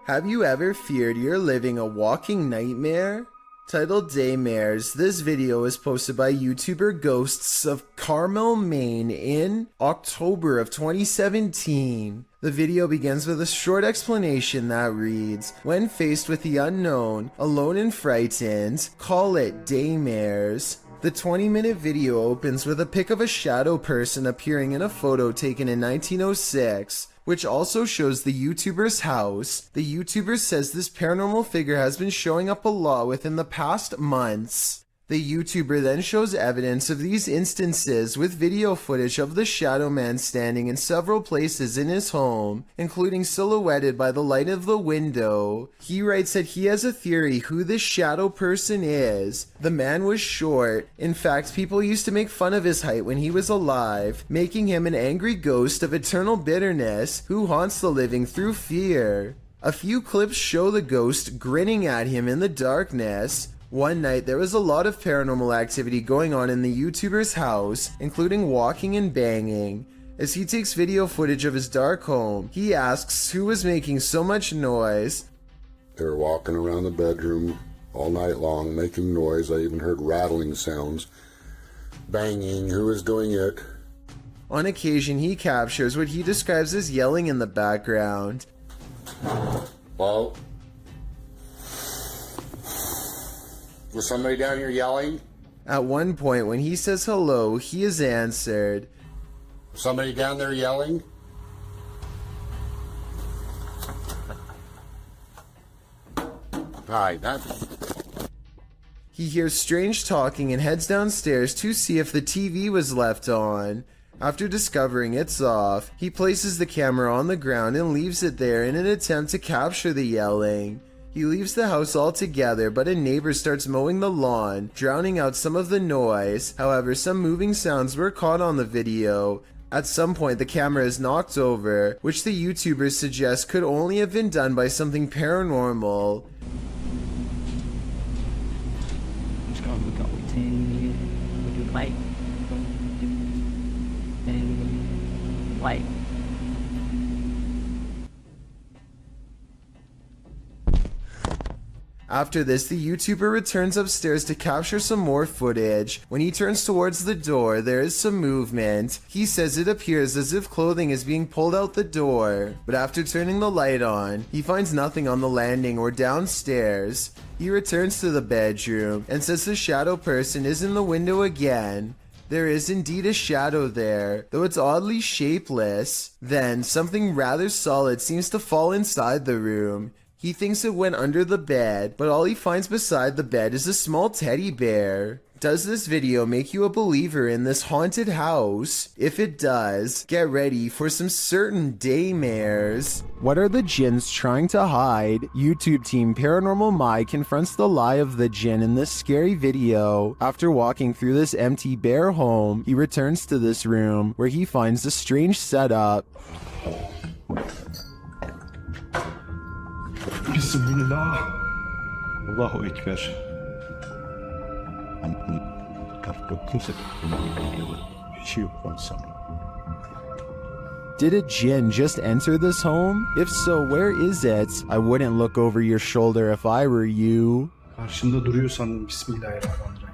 Have you ever feared you're living a walking nightmare? Titled Daymares, this video is posted by YouTuber Ghosts of Carmel, Maine in October of 2017. The video begins with a short explanation that reads, "When faced with the unknown, alone and frightened, call it Daymares." The 20-minute video opens with a pic of a shadow person appearing in a photo taken in 1906, which also shows the YouTuber's house. The YouTuber says this paranormal figure has been showing up a lot within the past months. The YouTuber then shows evidence of these instances with video footage of the shadow man standing in several places in his home, including silhouetted by the light of the window. He writes that he has a theory who this shadow person is. The man was short. In fact, people used to make fun of his height when he was alive, making him an angry ghost of eternal bitterness who haunts the living through fear. A few clips show the ghost grinning at him in the darkness. One night, there was a lot of paranormal activity going on in the YouTuber's house, including walking and banging. As he takes video footage of his dark home, he asks who was making so much noise. They were walking around the bedroom all night long, making noise. I even heard rattling sounds, banging. Who was doing it? On occasion, he captures what he describes as yelling in the background. Well, was somebody down here yelling? At one point, when he says hello, he is answered. Somebody down there yelling? Hi, He hears strange talking and heads downstairs to see if the TV was left on. After discovering it's off, he places the camera on the ground and leaves it there in an attempt to capture the yelling. He leaves the house altogether, but a neighbor starts mowing the lawn, drowning out some of the noise. However, some moving sounds were caught on the video. At some point, the camera is knocked over, which the YouTuber suggests could only have been done by something paranormal. After this, the YouTuber returns upstairs to capture some more footage. When he turns towards the door, there is some movement. He says it appears as if clothing is being pulled out the door. But after turning the light on, he finds nothing on the landing or downstairs. He returns to the bedroom and says the shadow person is in the window again. There is indeed a shadow there, though it's oddly shapeless. Then, something rather solid seems to fall inside the room. He thinks it went under the bed, but all he finds beside the bed is a small teddy bear. Does this video make you a believer in this haunted house? If it does, get ready for some certain daymares. What are the jinns trying to hide? YouTube team Paranormal Mai confronts the lie of the jinn in this scary video. After walking through this empty bare home, he returns to this room where he finds a strange setup. Bismillah. Allahu Ekber. Did a jinn just enter this home? If so, where is it? I wouldn't look over your shoulder if I were you. Karşında duruyor sanırım. Bismillahirrahmanirrahim.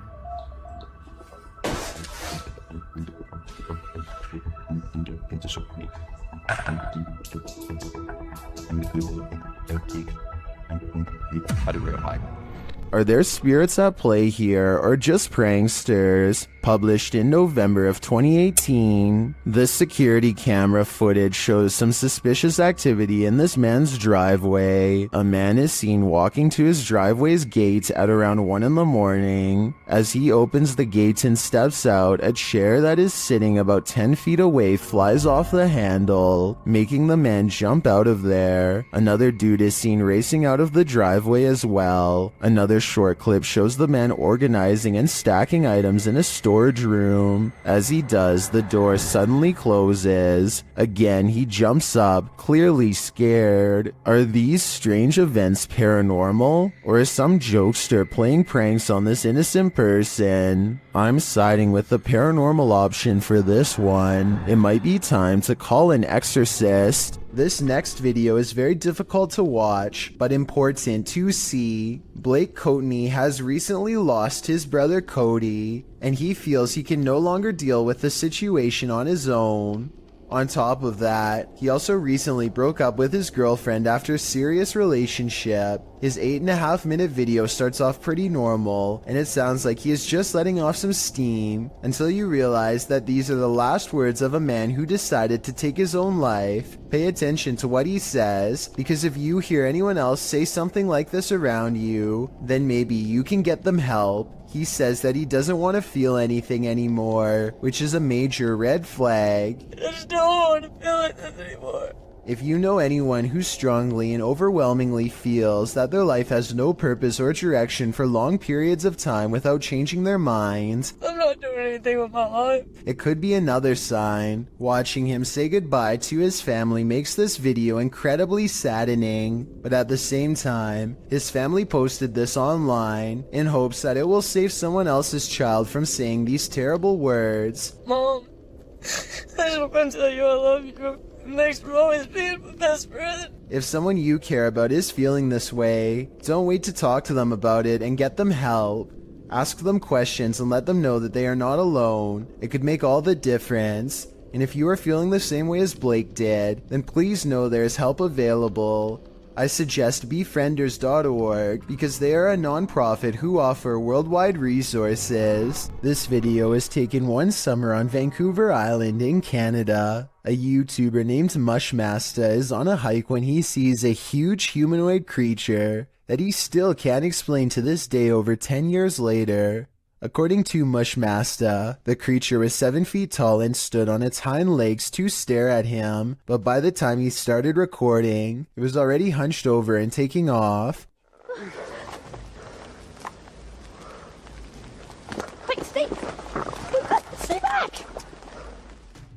Are there spirits at play here, or just pranksters? Published in November of 2018, this security camera footage shows some suspicious activity in this man's driveway. A man is seen walking to his driveway's gate at around 1 in the morning. As he opens the gate and steps out, a chair that is sitting about 10 feet away flies off the handle, making the man jump out of there. Another dude is seen racing out of the driveway as well. Another short clip shows the man organizing and stacking items in a storage room. As he does, the door suddenly closes. Again, he jumps up, clearly scared. Are these strange events paranormal? Or is some jokester playing pranks on this innocent person? I'm siding with the paranormal option for this one. It might be time to call an exorcist. This next video is very difficult to watch, but important to see. Blake Courtney has recently lost his brother Cody, and he feels he can no longer deal with the situation on his own. On top of that, he also recently broke up with his girlfriend after a serious relationship. His 8.5-minute video starts off pretty normal, and it sounds like he is just letting off some steam, until you realize that these are the last words of a man who decided to take his own life. Pay attention to what he says, because if you hear anyone else say something like this around you, then maybe you can get them help. He says that he doesn't want to feel anything anymore, which is a major red flag. I just don't want to feel like this anymore. If you know anyone who strongly and overwhelmingly feels that their life has no purpose or direction for long periods of time without changing their minds, I'm not doing anything with my life. it could be another sign. Watching him say goodbye to his family makes this video incredibly saddening, but at the same time, his family posted this online in hopes that it will save someone else's child from saying these terrible words. Mom, I just want to tell you I love you. Thanks for always being my best friend. If someone you care about is feeling this way, don't wait to talk to them about it and get them help. Ask them questions and let them know that they are not alone. It could make all the difference. And if you are feeling the same way as Blake did, then please know there is help available. I suggest befrienders.org because they are a non-profit who offer worldwide resources. This was taken one summer on Vancouver Island in Canada. A YouTuber named Mushmaster is on a hike when he sees a huge humanoid creature that he still can't explain to this day over 10 years later. According to Mushmaster, the creature was 7 feet tall and stood on its hind legs to stare at him, but by the time he started recording, it was already hunched over and taking off. Quick, stay back!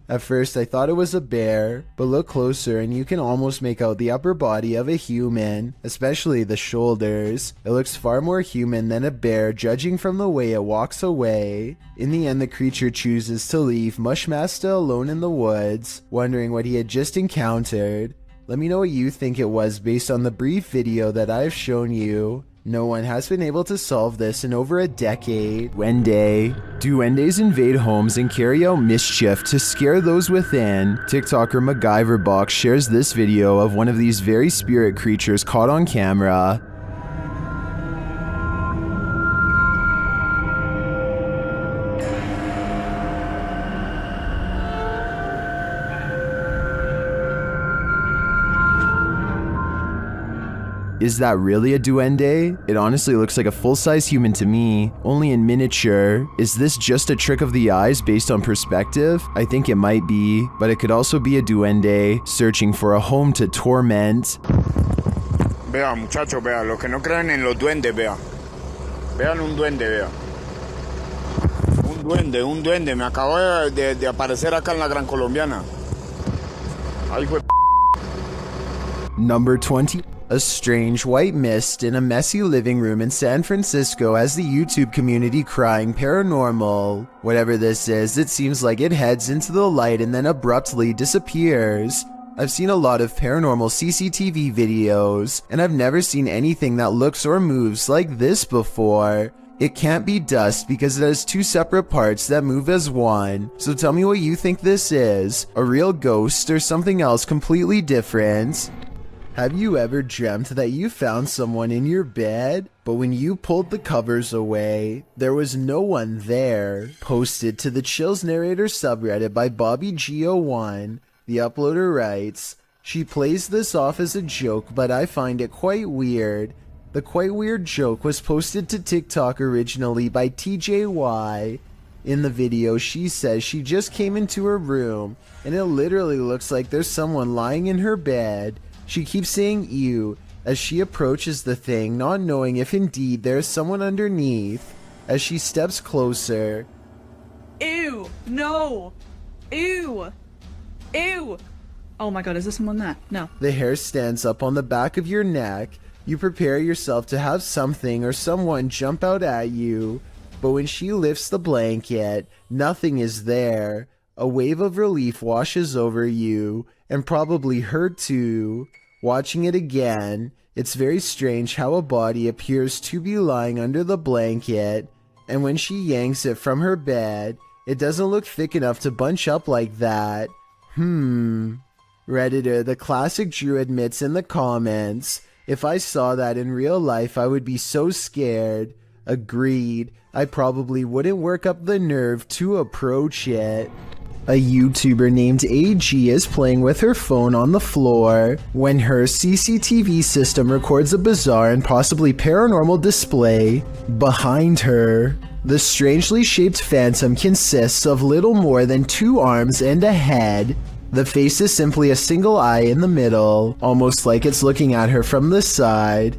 At first I thought it was a bear, but look closer and you can almost make out the upper body of a human, especially the shoulders. It looks far more human than a bear judging from the way it walks away. In the end, the creature chooses to leave Mushmaster alone in the woods, wondering what he had just encountered. Let me know what you think it was based on the brief video that I've shown you. No one has been able to solve this in over a decade. Duendes invade homes and carry out mischief to scare those within. TikToker MacGyverBox shares this video of one of these very spirit creatures caught on camera. Is that really a duende? It honestly looks like a full-size human to me, only in miniature. Is this just a trick of the eyes based on perspective? I think it might be, but it could also be a duende searching for a home to torment. Vea, muchachos, vea, los que no creen en los duendes, vea. Vean un duende, vea. Un duende, me acabo de aparecer acá en la Gran Colombiana. Ahí fue. Number 20. A strange white mist in a messy living room in San Francisco has the YouTube community crying paranormal. Whatever this is, it seems like it heads into the light and then abruptly disappears. I've seen a lot of paranormal CCTV videos, and I've never seen anything that looks or moves like this before. It can't be dust because it has two separate parts that move as one. So tell me what you think this is, a real ghost or something else completely different. Have you ever dreamt that you found someone in your bed, but when you pulled the covers away, there was no one there? Posted to the Chills Narrator subreddit by BobbyGO1, the uploader writes, "She plays this off as a joke, but I find it quite weird. The quite weird joke was posted to TikTok originally by TJY. In the video, she says she just came into her room, and it literally looks like there's someone lying in her bed. She keeps saying ew as she approaches the thing, not knowing if indeed there is someone underneath. As she steps closer, Ew! No! Ew! Ew! Oh my god, is there someone there? No. the hair stands up on the back of your neck. You prepare yourself to have something or someone jump out at you, but when she lifts the blanket, nothing is there. A wave of relief washes over you and probably her too. Watching it again, it's very strange how a body appears to be lying under the blanket, and when she yanks it from her bed, it doesn't look thick enough to bunch up like that. Redditor, the classic Drew admits in the comments, if I saw that in real life, I would be so scared. Agreed. I probably wouldn't work up the nerve to approach it. A YouTuber named AG is playing with her phone on the floor when her CCTV system records a bizarre and possibly paranormal display behind her. The strangely shaped phantom consists of little more than 2 arms and a head. The face is simply a single eye in the middle, almost like it's looking at her from the side.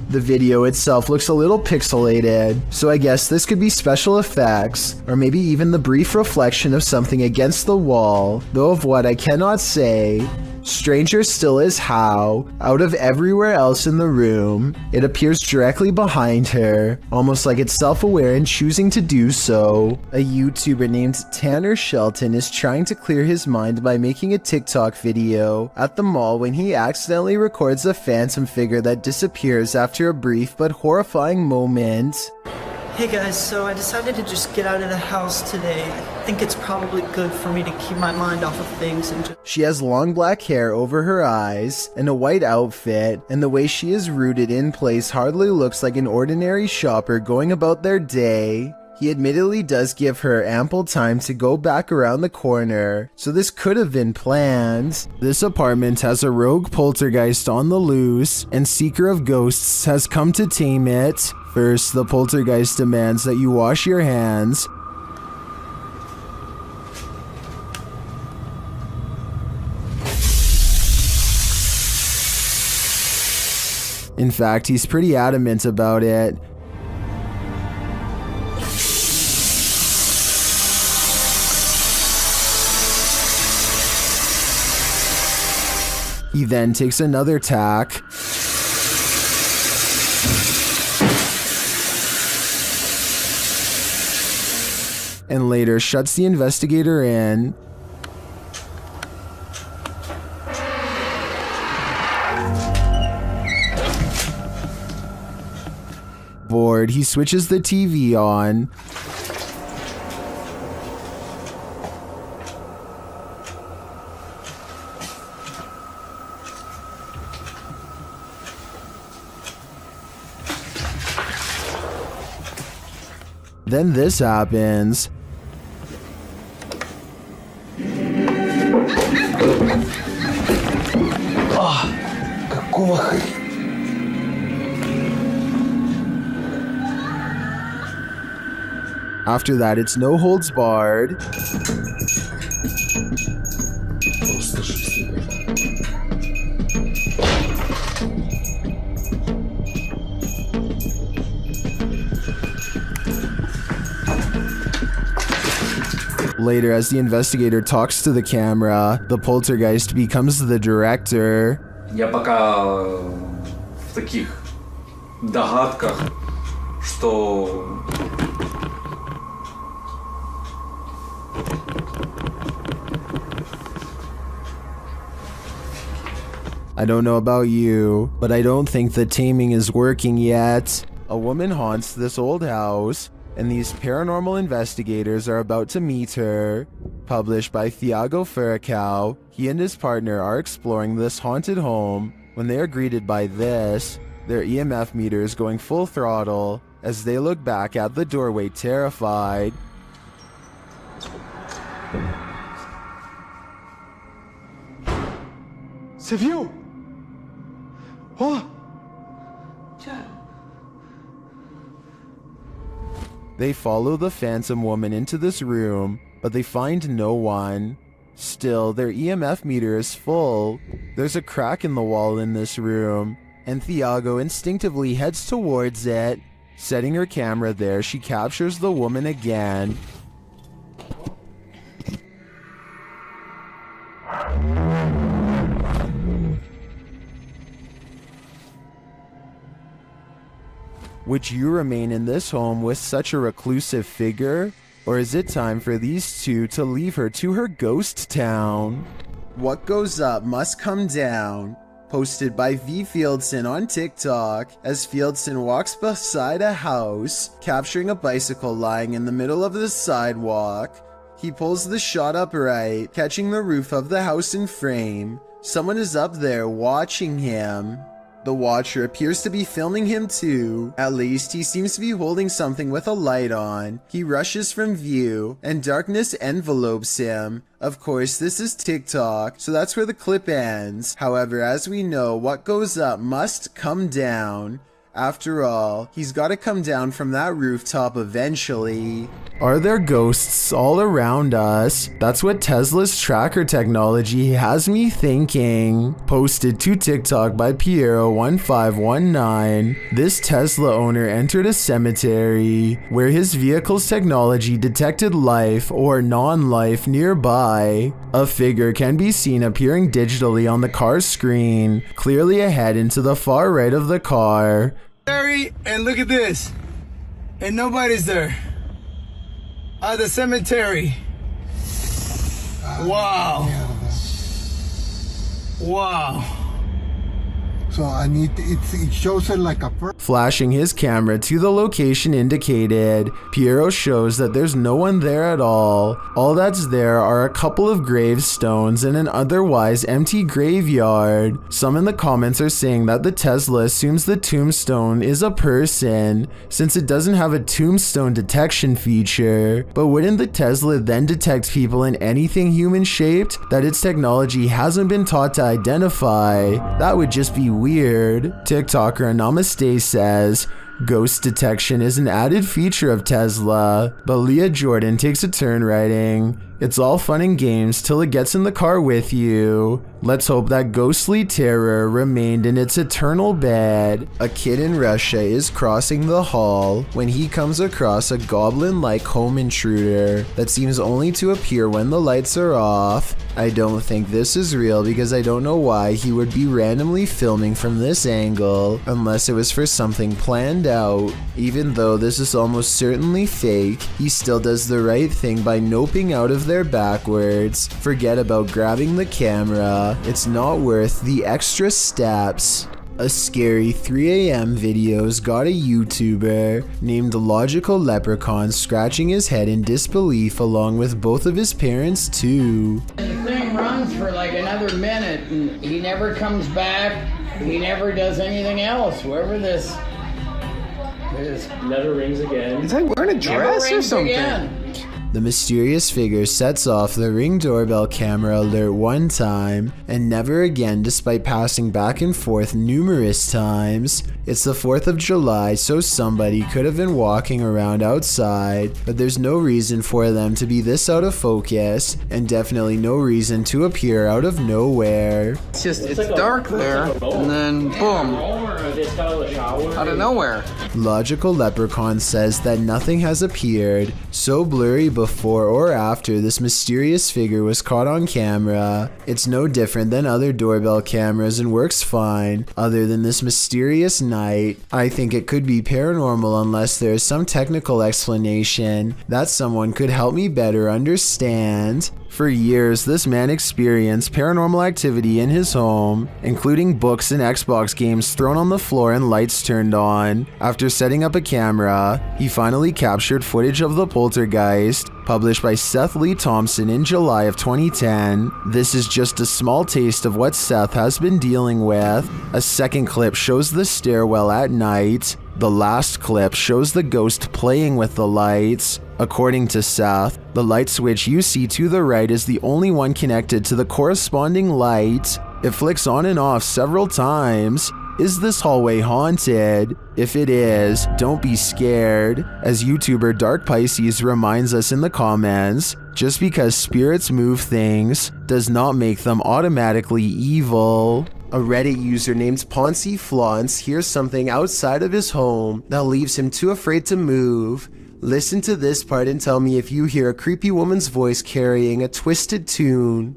The video itself looks a little pixelated, so I guess this could be special effects, or maybe even the brief reflection of something against the wall, though of what I cannot say. Stranger still is how, out of everywhere else in the room, it appears directly behind her, almost like it's self-aware and choosing to do so. A YouTuber named Tanner Shelton is trying to clear his mind by making a TikTok video at the mall when he accidentally records a phantom figure that disappears after a brief but horrifying moment. Hey guys, so I decided to just get out of the house today. I think it's probably good for me to keep my mind off of things and just... She has long black hair over her eyes and a white outfit, and the way she is rooted in place hardly looks like an ordinary shopper going about their day. He admittedly does give her ample time to go back around the corner, so this could have been planned. This apartment has a rogue poltergeist on the loose, and Seeker of Ghosts has come to tame it. First, the poltergeist demands that you wash your hands. In fact, he's pretty adamant about it. He then takes another tack. And later shuts the investigator in. Bored, he switches the TV on. Then this happens. Какого хрена? After that, it's no holds barred. Просто шестый. Later, as the investigator talks to the camera, the poltergeist becomes the director. Я пока в таких догадках, что I don't know about you, but I don't think the taming is working yet. A woman haunts this old house, and these paranormal investigators are about to meet her. Published by Thiago Furacao, he and his partner are exploring this haunted home when they are greeted by this, their EMF meters going full throttle as they look back at the doorway terrified. C'est vieux! Oh! They follow the phantom woman into this room, but they find no one. Still, their EMF meter is full. There's a crack in the wall in this room, and Thiago instinctively heads towards it. Setting her camera there, she captures the woman again. Would you remain in this home with such a reclusive figure? Or is it time for these two to leave her to her ghost town? What goes up must come down. Posted by V. Fieldson on TikTok, as Fieldson walks beside a house, capturing a bicycle lying in the middle of the sidewalk. He pulls the shot upright, catching the roof of the house in frame. Someone is up there watching him. The watcher appears to be filming him too. At least he seems to be holding something with a light on. He rushes from view, and darkness envelopes him. Of course, this is TikTok, so that's where the clip ends. However, as we know, what goes up must come down. After all, he's got to come down from that rooftop eventually. Are there ghosts all around us? That's what Tesla's tracker technology has me thinking. Posted to TikTok by Piero1519. This Tesla owner entered a cemetery where his vehicle's technology detected life or non-life nearby. A figure can be seen appearing digitally on the car's screen, clearly ahead into the far right of the car. And look at this, and nobody's there. The cemetery. Wow. Wow. So it shows it like a Flashing his camera to the location indicated, Piero shows that there's no one there at all. All that's there are a couple of gravestones and an otherwise empty graveyard. Some in the comments are saying that the Tesla assumes the tombstone is a person, since it doesn't have a tombstone detection feature. But wouldn't the Tesla then detect people in anything human shaped that its technology hasn't been taught to identify? That would just be weird. TikToker Namaste says, ghost detection is an added feature of Tesla, but Leah Jordan takes a turn writing, it's all fun and games till it gets in the car with you. Let's hope that ghostly terror remained in its eternal bed. A kid in Russia is crossing the hall when he comes across a goblin-like home intruder that seems only to appear when the lights are off. I don't think this is real because I don't know why he would be randomly filming from this angle unless it was for something planned out. Even though this is almost certainly fake, he still does the right thing by noping out of there backwards. Forget about grabbing the camera, it's not worth the extra steps. A scary 3 a.m. video's got a YouTuber named Logical Leprechaun scratching his head in disbelief along with both of his parents too. The thing runs for like another minute and he never comes back, he never does anything else, whoever this never rings again. Is he wearing a dress or something? Again. The mysterious figure sets off the Ring doorbell camera alert one time and never again despite passing back and forth numerous times. It's the 4th of July, so somebody could have been walking around outside, but there's no reason for them to be this out of focus, and definitely no reason to appear out of nowhere. It's dark there, and then boom, out of nowhere. Logical Leprechaun says that nothing has appeared so blurry before or after this mysterious figure was caught on camera. It's no different than other doorbell cameras and works fine, other than this mysterious night. I think it could be paranormal unless there is some technical explanation that someone could help me better understand. For years, this man experienced paranormal activity in his home, including books and Xbox games thrown on the floor and lights turned on. After setting up a camera, he finally captured footage of the Poltergeist, published by Seth Lee Thompson in July of 2010. This is just a small taste of what Seth has been dealing with. A second clip shows the stairwell at night. The last clip shows the ghost playing with the lights. According to Seth, the light switch you see to the right is the only one connected to the corresponding light. It flicks on and off several times. Is this hallway haunted? If it is, don't be scared. As YouTuber Dark Pisces reminds us in the comments, just because spirits move things does not make them automatically evil. A Reddit user named Poncy Flauns hears something outside of his home that leaves him too afraid to move. Listen to this part and tell me if you hear a creepy woman's voice carrying a twisted tune.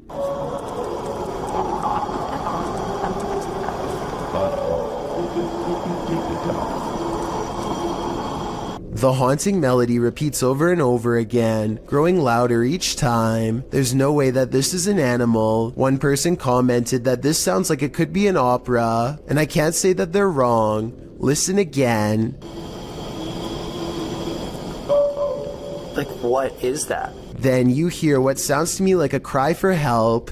The haunting melody repeats over and over again, growing louder each time. There's no way that this is an animal. One person commented that this sounds like it could be an opera, and I can't say that they're wrong. Listen again. Like, what is that? Then you hear what sounds to me like a cry for help,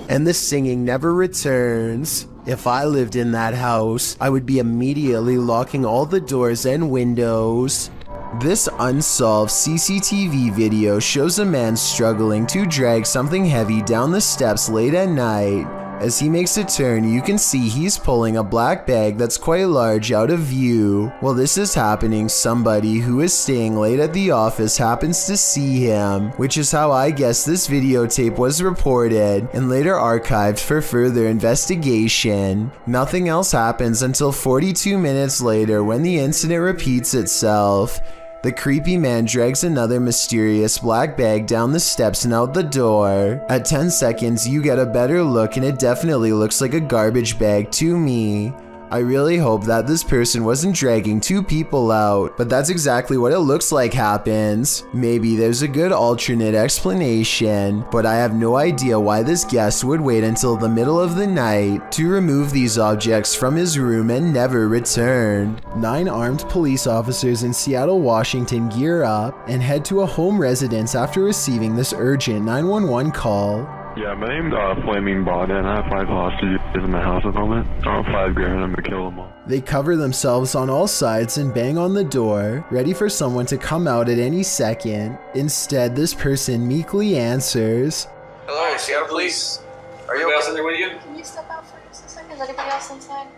and the singing never returns. If I lived in that house, I would be immediately locking all the doors and windows. This unsolved CCTV video shows a man struggling to drag something heavy down the steps late at night. As he makes a turn, you can see he's pulling a black bag that's quite large out of view. While this is happening, somebody who is staying late at the office happens to see him, which is how I guess this videotape was reported and later archived for further investigation. Nothing else happens until 42 minutes later when the incident repeats itself. The creepy man drags another mysterious black bag down the steps and out the door. At 10 seconds, you get a better look and it definitely looks like a garbage bag to me. I really hope that this person wasn't dragging two people out, but that's exactly what it looks like happens. Maybe there's a good alternate explanation, but I have no idea why this guest would wait until the middle of the night to remove these objects from his room and never return. 9 armed police officers in Seattle, Washington gear up and head to a home residence after receiving this urgent 911 call. Yeah, my name's Flaming Bod, and I have 5 hostages in my house at the moment. I want $5 grand, I'm gonna kill them all. They cover themselves on all sides and bang on the door, ready for someone to come out at any second. Instead, this person meekly answers, "Hello, Seattle Police. Are you else in there with you? Can you step out for just a second? Is anybody else inside?"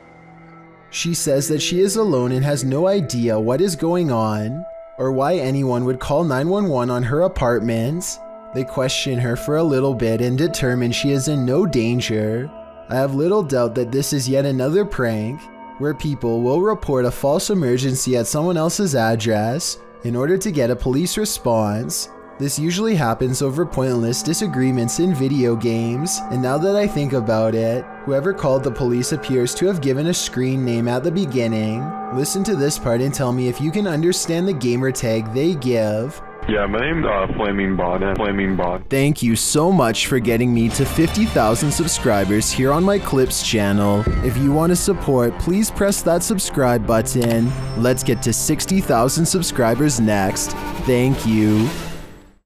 She says that she is alone and has no idea what is going on, or why anyone would call 911 on her apartment. They question her for a little bit and determine she is in no danger. I have little doubt that this is yet another prank, where people will report a false emergency at someone else's address in order to get a police response. This usually happens over pointless disagreements in video games, and now that I think about it, whoever called the police appears to have given a screen name at the beginning. Listen to this part and tell me if you can understand the gamer tag they give. Yeah, my name's Flaming Bod, and Flaming Bod. Thank you so much for getting me to 50,000 subscribers here on my Clips channel. If you want to support, please press that subscribe button. Let's get to 60,000 subscribers next. Thank you.